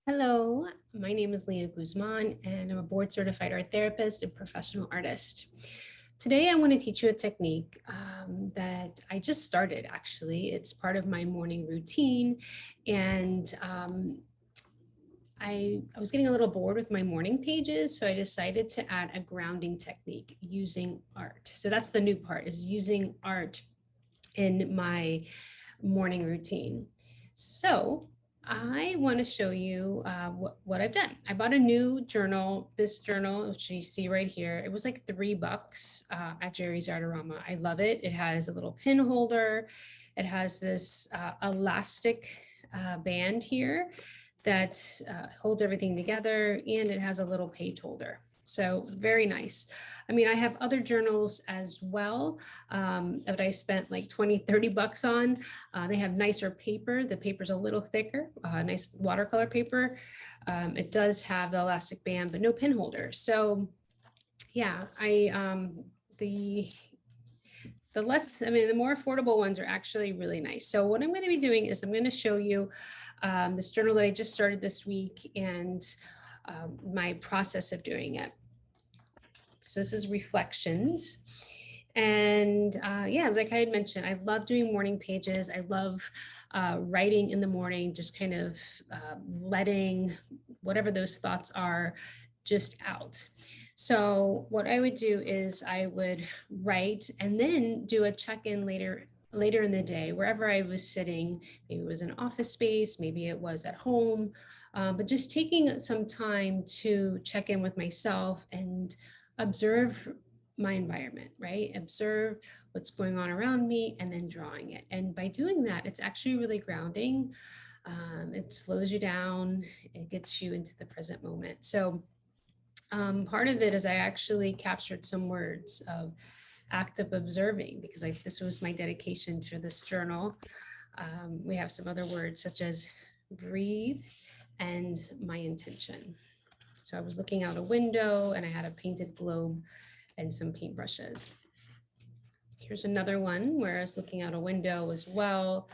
Hello, my name is Leah Guzman, and I'm a board certified art therapist and professional artist. Today, I want to teach you a technique that I just started actually. It's part of my morning routine, and I was getting a little bored with my morning pages, so I decided to add a grounding technique using art. So that's the new part, is using art in my morning routine. So I want to show you what I've done. I bought a new journal. This journal, which you see right here, it was like $3 at Jerry's Artorama. I love it. It has a little pin holder. It has this elastic band here that holds everything together, and it has a little page holder. So very nice. I mean, I have other journals as well that I spent like 20, $30 on. They have nicer paper. The paper's a little thicker, nice watercolor paper. It does have the elastic band, but no pin holder. So yeah, the more affordable ones are actually really nice. So what I'm going to be doing is I'm going to show you this journal that I just started this week and my process of doing it. So this is reflections. And yeah, like I had mentioned, I love doing morning pages. I love writing in the morning, just kind of letting whatever those thoughts are just out. So what I would do is I would write and then do a check-in later in the day, wherever I was sitting. Maybe it was an office space, maybe it was at home, but just taking some time to check in with myself and observe my environment, right? Observe what's going on around me and then drawing it. And by doing that, it's actually really grounding. It slows you down, it gets you into the present moment. So part of it is I actually captured some words of active observing because this was my dedication for this journal. We have some other words such as breathe and my intention. So I was looking out a window and I had a painted globe and some paintbrushes. Here's another one where I was looking out a window as well.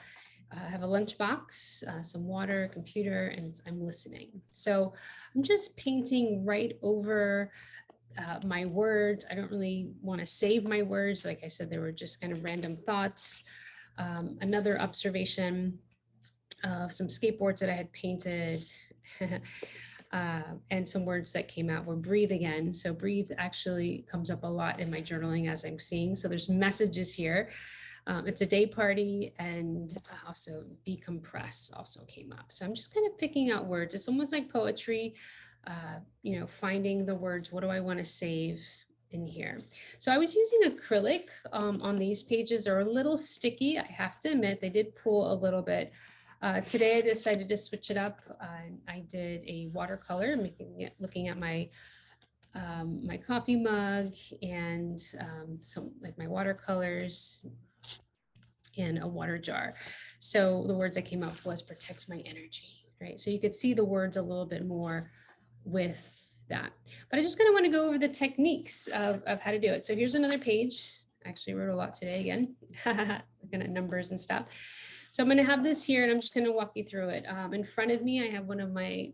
I have a lunchbox, some water, computer, and I'm listening. So I'm just painting right over my words. I don't really want to save my words. Like I said, they were just kind of random thoughts. Another observation of some skateboards that I had painted. And some words that came out were breathe again. So breathe actually comes up a lot in my journaling as I'm seeing. So there's messages here. It's a day party, and also decompress also came up. So I'm just kind of picking out words. It's almost like poetry, finding the words. What do I want to save in here? So I was using acrylic on these pages. They're a little sticky. I have to admit, they did pull a little bit. Today I decided to switch it up. I did a watercolor, looking at my my coffee mug and some like my watercolors in a water jar. So the words that came up was protect my energy, right? So you could see the words a little bit more with that. But I just kind of want to go over the techniques of how to do it. So here's another page. I actually wrote a lot today again, looking at numbers and stuff. So I'm going to have this here and I'm just going to walk you through it. In front of me, I have one of my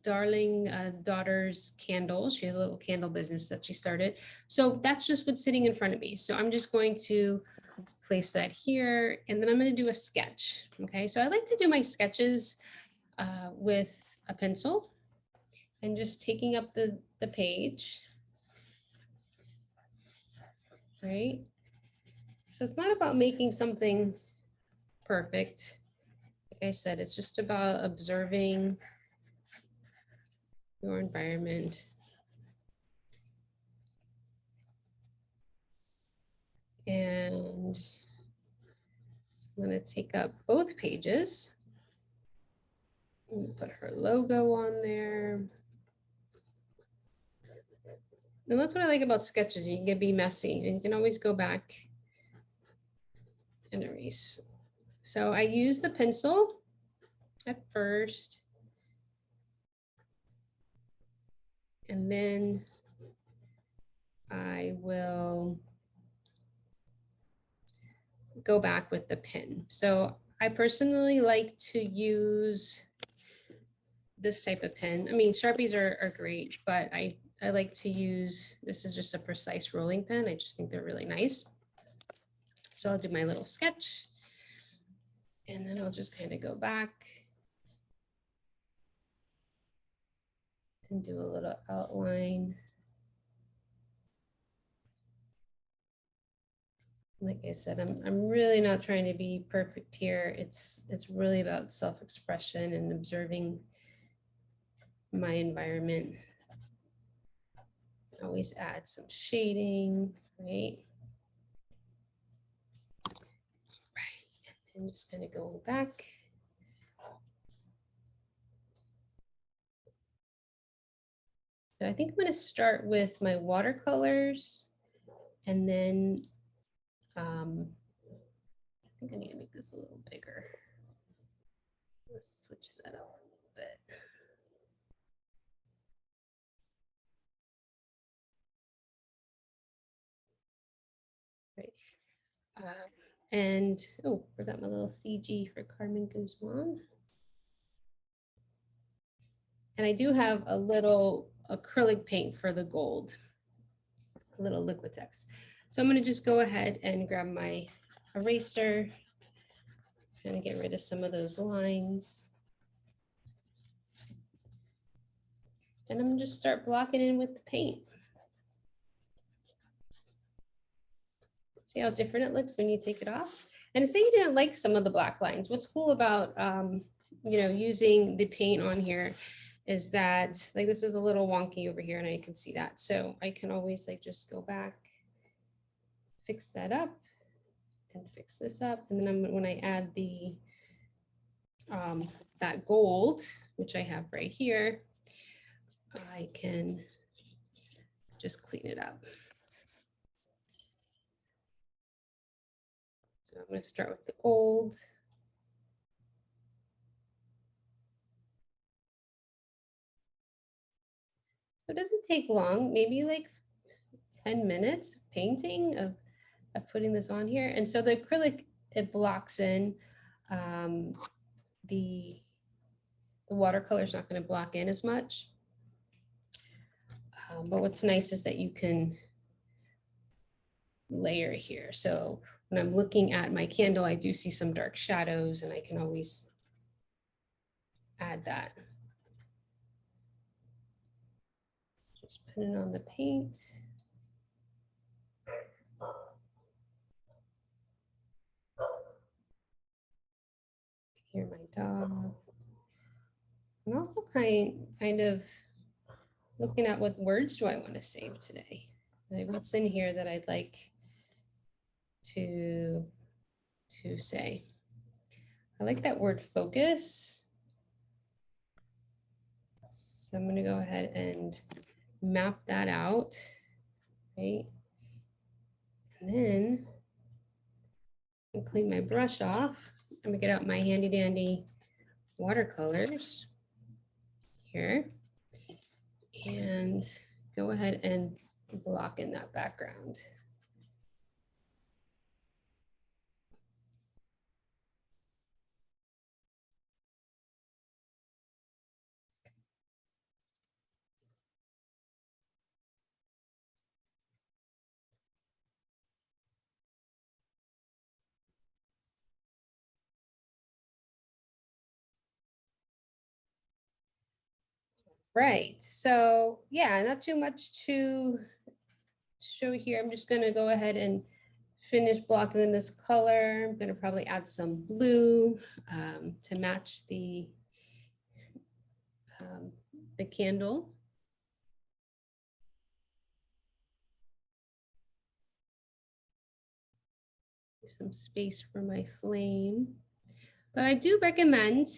darling daughter's candles. She has a little candle business that she started. So that's just what's sitting in front of me. So I'm just going to place that here and then I'm going to do a sketch. Okay, so I like to do my sketches with a pencil and just taking up the page, right? So it's not about making something perfect. Like I said, it's just about observing your environment. And I'm going to take up both pages. Put her logo on there. And that's what I like about sketches. You can be messy and you can always go back and erase. So I use the pencil at first. And then I will go back with the pen. So I personally like to use this type of pen. I mean, Sharpies are great, but I like to use, this is just a precise rolling pen. I just think they're really nice. So I'll do my little sketch and then I'll just kind of go back and do a little outline. Like I said, I'm really not trying to be perfect here. It's really about self-expression and observing my environment. Always add some shading, right? Right, and just kind of going back. So I think I'm going to start with my watercolors, and then I think I need to make this a little bigger. Let's switch that up a little bit. Right. And oh, forgot my little Fiji for Carmen Guzman. And I do have a little acrylic paint for the gold, a little Liquitex. So I'm going to just go ahead and grab my eraser, trying to get rid of some of those lines. And I'm just start blocking in with the paint. See how different it looks when you take it off? And say you didn't like some of the black lines. What's cool about, using the paint on here is that, like, this is a little wonky over here and I can see that. So I can always like just go back, fix that up and fix this up. And then when I add the, that gold, which I have right here, I can just clean it up. So I'm going to start with the gold. So it doesn't take long, maybe like 10 minutes of painting of putting this on here. And so the acrylic, it blocks in the watercolor is not going to block in as much. But what's nice is that you can layer here. So when I'm looking at my candle, I do see some dark shadows and I can always add that. Just put it on the paint. Hear my dog. I'm also kind of looking at what words do I want to save today? Like what's in here that I'd like to say. I like that word focus. So I'm going to go ahead and map that out, right? And then I'll clean my brush off. I'm going to get out my handy dandy watercolors here and go ahead and block in that background. Right, so yeah, not too much to show here. I'm just going to go ahead and finish blocking in this color. I'm going to probably add some blue to match the candle. Some space for my flame. But I do recommend,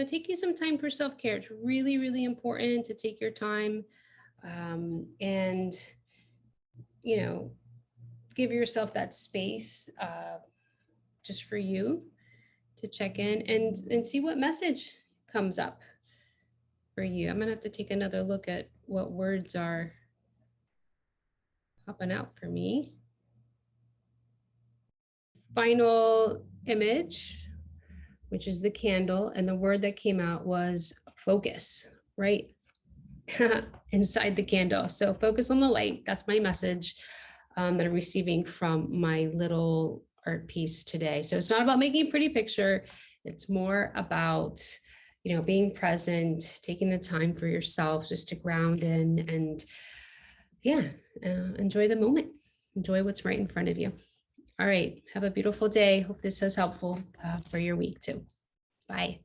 taking some time for self-care. It's really, really important to take your time and, give yourself that space just for you to check in and see what message comes up for you. I'm gonna have to take another look at what words are popping out for me. Final image, which is the candle, and the word that came out was focus, right? Inside the candle. So focus on the light. That's my message that I'm receiving from my little art piece today. So it's not about making a pretty picture. It's more about, being present, taking the time for yourself just to ground in and enjoy the moment. Enjoy what's right in front of you. All right. Have a beautiful day. Hope this is helpful for your week too. Bye.